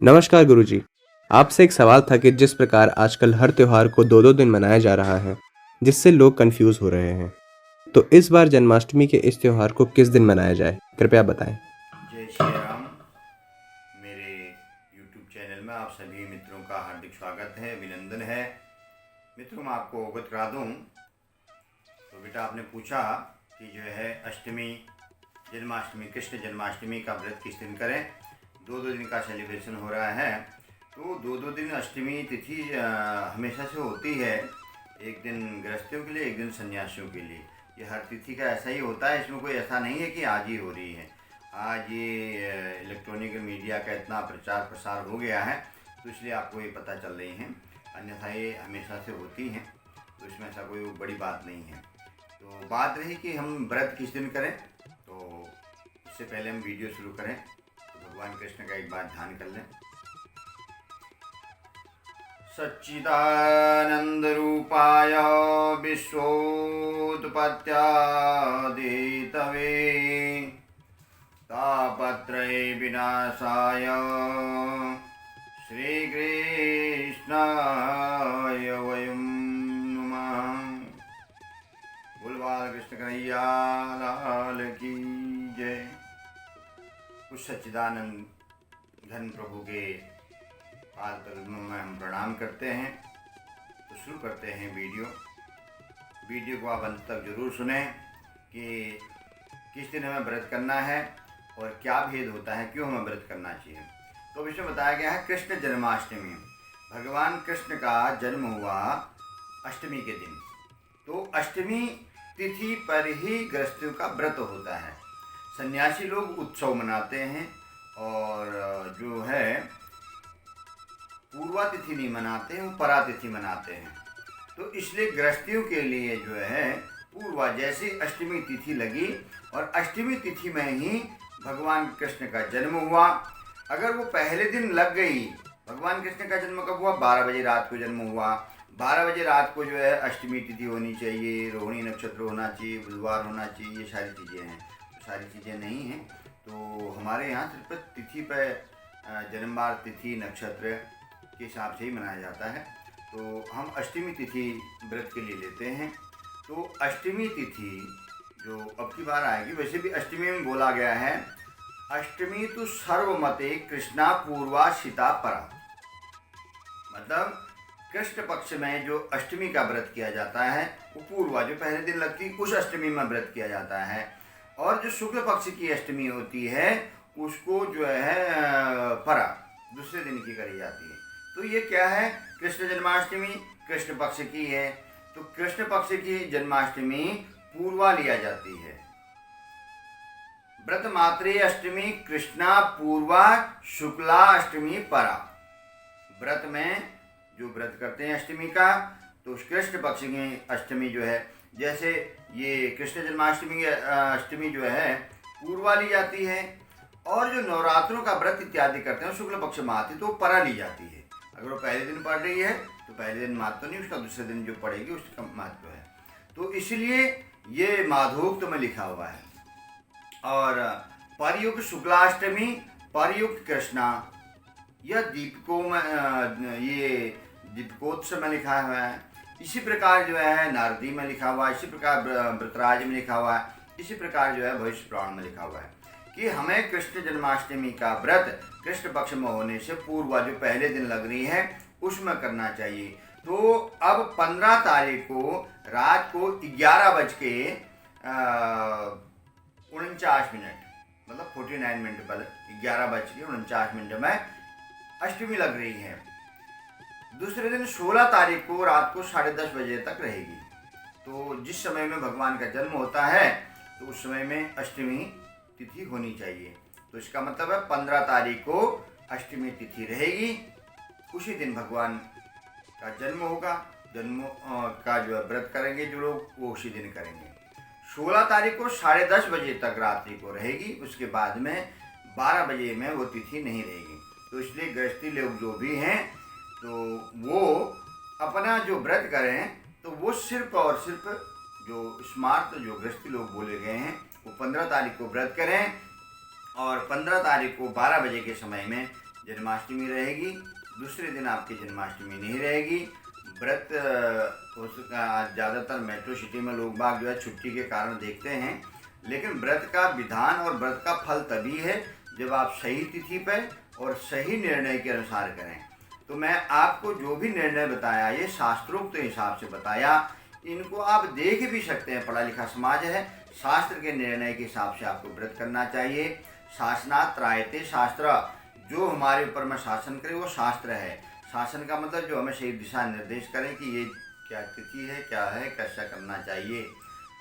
नमस्कार गुरुजी। आपसे एक सवाल था कि जिस प्रकार आजकल हर त्योहार को 2-2 दिन मनाया जा रहा है, जिससे लोग कंफ्यूज हो रहे हैं। तो इस बार जन्माष्टमी के इस त्योहार को किस दिन मनाया जाए? कृपया बताएं। जय श्री राम। मेरे YouTube चैनल में आप सभी मित्रों का हार्दिक स्वागत है, अभिनंदन है। मित्रों, मैं आपको अवगत करा दूँ तो बेटा आपने पूछा कि जो है अष्टमी, जन्माष्टमी, कृष्ण जन्माष्टमी का व्रत किस दिन करें। 2-2 दिन का सेलिब्रेशन हो रहा है, तो 2-2 दिन अष्टमी तिथि हमेशा से होती है। एक दिन गृहस्थियों के लिए, एक दिन सन्यासियों के लिए। ये हर तिथि का ऐसा ही होता है, इसमें कोई ऐसा नहीं है कि आज ही हो रही है। आज ये इलेक्ट्रॉनिक मीडिया का इतना प्रचार प्रसार हो गया है, तो इसलिए आपको ये पता चल रही हैं, अन्यथा ये हमेशा से होती हैं, तो इसमें ऐसा कोई बड़ी बात नहीं है। तो बात रही कि हम व्रत किस दिन करें, तो उससे पहले हम वीडियो शुरू करें तो भगवान कृष्ण का एक बार ध्यान कर लें। सच्चिदानंद रूपाय विश्वोत्पत्त्यादितवे तापत्रय विनाशाय श्रीकृष्णाय वयं नमः। बोल बालकृष्ण कन्हैया लाल की जय। उस सच्चिदानंद घन प्रभु के पाद पद्मों में हम प्रणाम करते हैं। तो शुरू करते हैं वीडियो को आप अंत तक जरूर सुनें कि किस दिन हमें व्रत करना है और क्या भेद होता है, क्यों हमें व्रत करना चाहिए। तो विषय बताया गया है कृष्ण जन्माष्टमी। भगवान कृष्ण का जन्म हुआ अष्टमी के दिन, तो अष्टमी तिथि पर ही गृहस्थियों का व्रत होता है। सन्यासी लोग उत्सव मनाते हैं और जो है पूर्वा तिथि नहीं मनाते हैं, वो परा तिथि मनाते हैं। तो इसलिए गृहस्थियों के लिए जो है पूर्वा, जैसी अष्टमी तिथि लगी और अष्टमी तिथि में ही भगवान कृष्ण का जन्म हुआ। अगर वो पहले दिन लग गई, भगवान कृष्ण का जन्म कब हुआ? 12 बजे रात को जन्म हुआ। 12 बजे रात को जो है अष्टमी तिथि होनी चाहिए, रोहिणी नक्षत्र होना चाहिए, बुधवार होना चाहिए, ये सारी चीज़ें हैं। तो सारी चीज़ें नहीं हैं, तो हमारे यहाँ सिर्फ तिथि पर जन्मवार तिथि नक्षत्र के हिसाब से ही मनाया जाता है। तो हम अष्टमी तिथि व्रत के लिए लेते हैं। तो अष्टमी तिथि जो अब की बार आएगी, वैसे भी अष्टमी में बोला गया है अष्टमी तो सर्वमते कृष्णा पूर्वा शिता परा। मतलब कृष्ण पक्ष में जो अष्टमी का व्रत किया जाता है वो पूर्वा, जो पहले दिन लगती उस अष्टमी में व्रत किया जाता है। और जो शुक्ल पक्ष की अष्टमी होती है उसको जो है परा, दूसरे दिन की करी जाती है। तो ये क्या है? कृष्ण जन्माष्टमी कृष्ण पक्ष की है, तो कृष्ण पक्ष की जन्माष्टमी पूर्वा लिया जाती है। व्रत मात्रे अष्टमी कृष्णा पूर्वा शुक्ला अष्टमी परा। व्रत में जो व्रत करते हैं अष्टमी का, तो कृष्ण पक्ष की अष्टमी जो है, जैसे ये कृष्ण जन्माष्टमी की अष्टमी जो है पूर्वा ली जाती है, और जो नवरात्रों का व्रत इत्यादि करते हैं शुक्ल पक्ष में आती, तो परा ली जाती है। अगर वो पहले दिन पढ़ रही है तो पहले दिन महत्व नहीं, उसका दूसरे दिन जो पढ़ेगी उसका महत्व है। तो इसलिए ये माधोक्त में लिखा हुआ है। और परयुक्त शुक्लाष्टमी, परयुक्त कृष्णा, यह दीपकों में, ये दीपकोत्सव में लिखा हुआ है। इसी प्रकार जो है नारदी में लिखा हुआ है, इसी प्रकार व्रतराज में लिखा हुआ है, इसी प्रकार जो है भविष्य पुराण में लिखा हुआ है कि हमें कृष्ण जन्माष्टमी का व्रत कृष्ण पक्ष में होने से पूर्व जो पहले दिन लग रही है उसमें करना चाहिए। तो अब 15 तारीख को रात को 11:49, मतलब 49 मिनट पर 11:49 में अष्टमी लग रही है। दूसरे दिन 16 तारीख को रात को 10:30 बजे तक रहेगी। तो जिस समय में भगवान का जन्म होता है तो उस समय में अष्टमी तिथि होनी चाहिए। तो इसका मतलब है 15 तारीख को अष्टमी तिथि रहेगी, उसी दिन भगवान का जन्म होगा। जन्म का जो व्रत करेंगे जो लोग, वो उसी दिन करेंगे। 16 तारीख को 10:30 बजे तक रात्रि को रहेगी, उसके बाद में 12 बजे में वो तिथि नहीं रहेगी। तो इसलिए गृहस्थी लोग जो भी हैं तो वो अपना जो व्रत करें तो वो सिर्फ और सिर्फ जो स्मार्ट जो गृहस्थी लोग बोले गए हैं वो 15 तारीख को व्रत करें और 15 तारीख को 12 बजे के समय में जन्माष्टमी रहेगी, दूसरे दिन आपकी जन्माष्टमी नहीं रहेगी। व्रत उसका ज़्यादातर मेट्रो सिटी में लोग बाग जो है छुट्टी के कारण देखते हैं, लेकिन व्रत का विधान और व्रत का फल तभी है जब आप सही तिथि पर और सही निर्णय के अनुसार करें। तो मैं आपको जो भी निर्णय बताया ये शास्त्रोक्त हिसाब से बताया, इनको आप देख भी सकते हैं। पढ़ा लिखा समाज है, शास्त्र के निर्णय के हिसाब से आपको व्रत करना चाहिए। शासनात् त्रायते शास्त्र, जो हमारे ऊपर में शासन करे वो शास्त्र है। शासन का मतलब जो हमें सही दिशा निर्देश करें कि ये क्या तिथि है, क्या है, कैसा करना चाहिए।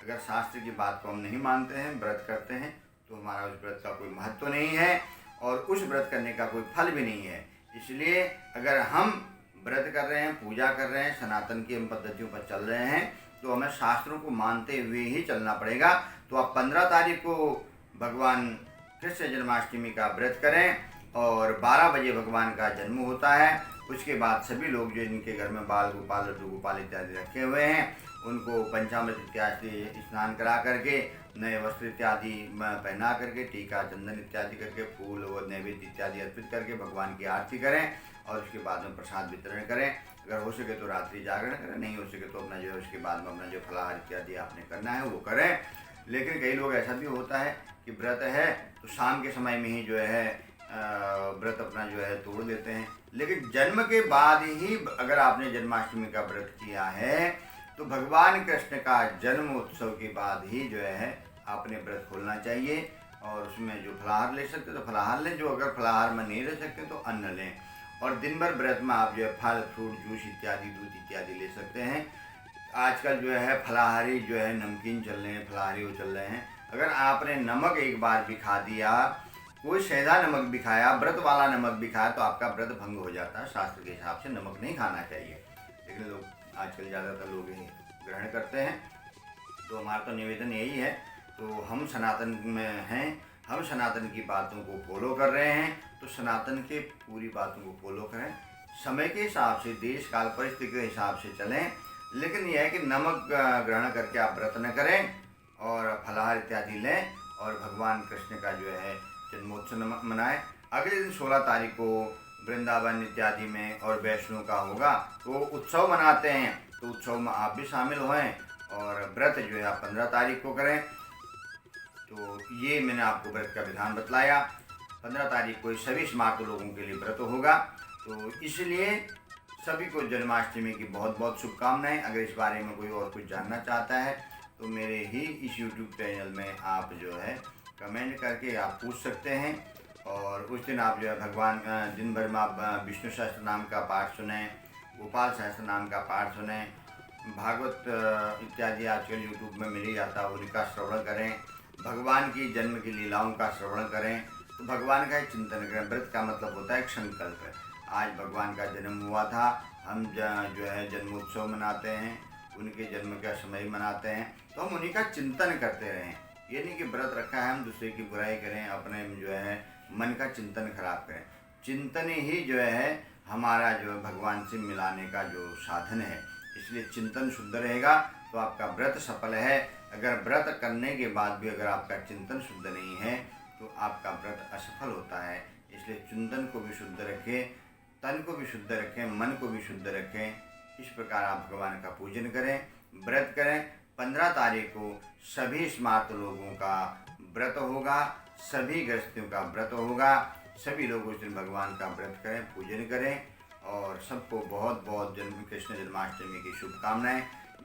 अगर शास्त्र की बात को हम नहीं मानते हैं, व्रत करते हैं, तो हमारा उस व्रत का कोई महत्व नहीं है और उस व्रत करने का कोई फल भी नहीं है। इसलिए अगर हम व्रत कर रहे हैं, पूजा कर रहे हैं, सनातन की हम पद्धतियों पर चल रहे हैं, तो हमें शास्त्रों को मानते हुए ही चलना पड़ेगा। तो आप 15 तारीख को भगवान कृष्ण जन्माष्टमी का व्रत करें और 12 बजे भगवान का जन्म होता है। उसके बाद सभी लोग जो इनके घर में बाल गोपाल, लड्डू गोपाल इत्यादि रखे हुए हैं, उनको पंचामृत इत्यादि स्नान करा करके, नए वस्त्र इत्यादि पहना करके, टीका चंदन इत्यादि करके, फूल और नैवेद्य इत्यादि अर्पित करके भगवान की आरती करें और उसके बाद में प्रसाद वितरण करें। अगर हो सके तो रात्रि जागरण करें, नहीं हो सके तो अपना जो है उसके बाद में अपना जो फलाहार इत्यादि आपने करना है वो करें। लेकिन कई लोग ऐसा भी होता है कि व्रत है तो शाम के समय में ही जो है व्रत अपना जो है तोड़ देते हैं। लेकिन जन्म के बाद ही अगर आपने जन्माष्टमी का व्रत किया है तो भगवान कृष्ण का जन्म उत्सव के बाद ही जो है आपने व्रत खोलना चाहिए और उसमें जो फलाहार ले सकते तो फलाहार लें, जो अगर फलाहार में नहीं रह सकते तो अन्न लें। और दिन भर व्रत में आप जो है फल, फ्रूट, जूस इत्यादि, दूध इत्यादि ले सकते हैं। आजकल जो है फलाहारी जो है नमकीन चल रहे हैं, फलाहारी वो चल रहे हैं। अगर आपने नमक एक बार भी खा दिया, कोई सेंधा नमक भी खाया, व्रत वाला नमक भी खाया, तो आपका व्रत भंग हो जाता है। शास्त्र के हिसाब से नमक नहीं खाना चाहिए, लेकिन लोग आजकल ज़्यादातर लोग ही ग्रहण करते हैं। तो हमारा तो निवेदन यही है, तो हम सनातन में हैं, हम सनातन की बातों को फॉलो कर रहे हैं, तो सनातन के पूरी बातों को फॉलो करें, समय के हिसाब से, देश काल परिस्थिति के हिसाब से चलें। लेकिन यह है कि नमक ग्रहण करके आप व्रत न करें और फलाहार इत्यादि लें और भगवान कृष्ण का जो है जन्मोत्सव मनाएं। अगले दिन 16 तारीख को वृंदावन इत्यादि में और वैष्णो का होगा, तो उत्सव मनाते हैं, तो उत्सव में आप भी शामिल होएं और व्रत जो है आप 15 तारीख को करें। तो ये मैंने आपको व्रत का विधान बतलाया। 15 तारीख को सभी स्मार्ट लोगों के लिए व्रत होगा, तो इसलिए सभी को जन्माष्टमी की बहुत बहुत शुभकामनाएं। अगर इस बारे में कोई और कुछ जानना चाहता है तो मेरे ही इस YouTube चैनल में आप जो है कमेंट करके आप पूछ सकते हैं। और उस दिन आप जो है भगवान दिन भर में आप विष्णु सहस्त्र नाम का पाठ सुने, गोपाल सहस्त्र नाम का पाठ सुने, भागवत इत्यादि आजकल YouTube में मिल ही जाता है, उनका श्रवण करें, भगवान की जन्म की लीलाओं का श्रवण करें, तो भगवान का चिंतन करें। व्रत का मतलब होता है एक संकल्प। आज भगवान का जन्म हुआ था, हम जो है जन्मोत्सव मनाते हैं, उनके जन्म का समय मनाते हैं, तो हम उन्हीं का चिंतन करते रहें। ये नहीं कि व्रत रखा है हम दूसरे की बुराई करें, अपने जो है मन का चिंतन खराब करें। चिंतन ही जो है हमारा जो है भगवान से मिलाने का जो साधन है, इसलिए चिंतन शुद्ध रहेगा तो आपका व्रत सफल है। अगर व्रत करने के बाद भी अगर आपका चिंतन शुद्ध नहीं है तो आपका व्रत असफल होता है। इसलिए चिंतन को भी शुद्ध रखें, तन को भी शुद्ध रखें, मन को भी शुद्ध रखें। इस प्रकार आप भगवान का पूजन करें, व्रत करें। 15 तारीख को सभी स्मार्त लोगों का व्रत होगा, सभी गृहस्थियों का व्रत होगा। सभी लोग उस दिन भगवान का व्रत करें, पूजन करें और सबको बहुत बहुत कृष्ण जन्माष्टमी की शुभकामनाएं।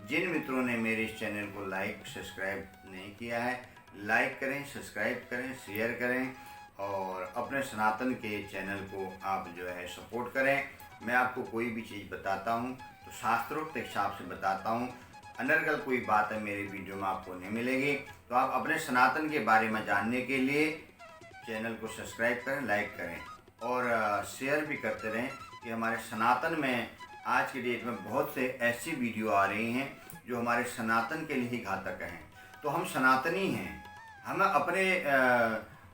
जिन मित्रों ने मेरे इस चैनल को लाइक सब्सक्राइब नहीं किया है, लाइक करें, सब्सक्राइब करें, शेयर करें और अपने सनातन के चैनल को आप जो है सपोर्ट करें। मैं आपको कोई भी चीज़ बताता हूँ तो शास्त्रोक्त हिसाब से बताता हूँ। अनर्गल कोई बात है मेरी वीडियो में आपको नहीं मिलेगी। तो आप अपने सनातन के बारे में जानने के लिए चैनल को सब्सक्राइब करें, लाइक करें और शेयर भी करते रहें कि हमारे सनातन में आज की डेट में बहुत से ऐसी वीडियो आ रही हैं जो हमारे सनातन के लिए ही घातक हैं। तो हम सनातनी हैं, हमें अपने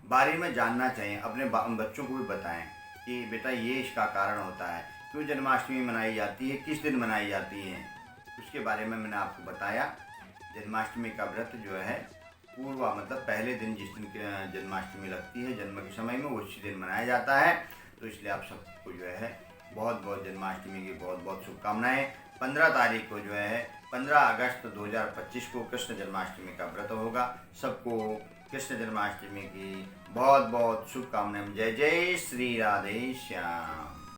बारे में जानना चाहिए, अपने बच्चों को भी बताएं कि बेटा ये इसका कारण होता है, क्यों जन्माष्टमी मनाई जाती है, किस दिन मनाई जाती है, उसके बारे में मैंने आपको बताया। जन्माष्टमी का व्रत जो है पूर्वा मतलब पहले दिन जिस दिन जन्माष्टमी लगती है जन्म के समय में, उसी दिन मनाया जाता है। तो इसलिए आप सबको जो है बहुत बहुत जन्माष्टमी की बहुत बहुत शुभकामनाएं। 15 तारीख को जो है 15 अगस्त 2025 को कृष्ण जन्माष्टमी का व्रत होगा। सबको कृष्ण जन्माष्टमी की बहुत बहुत शुभकामनाएं। जय जय श्री राधे श्याम।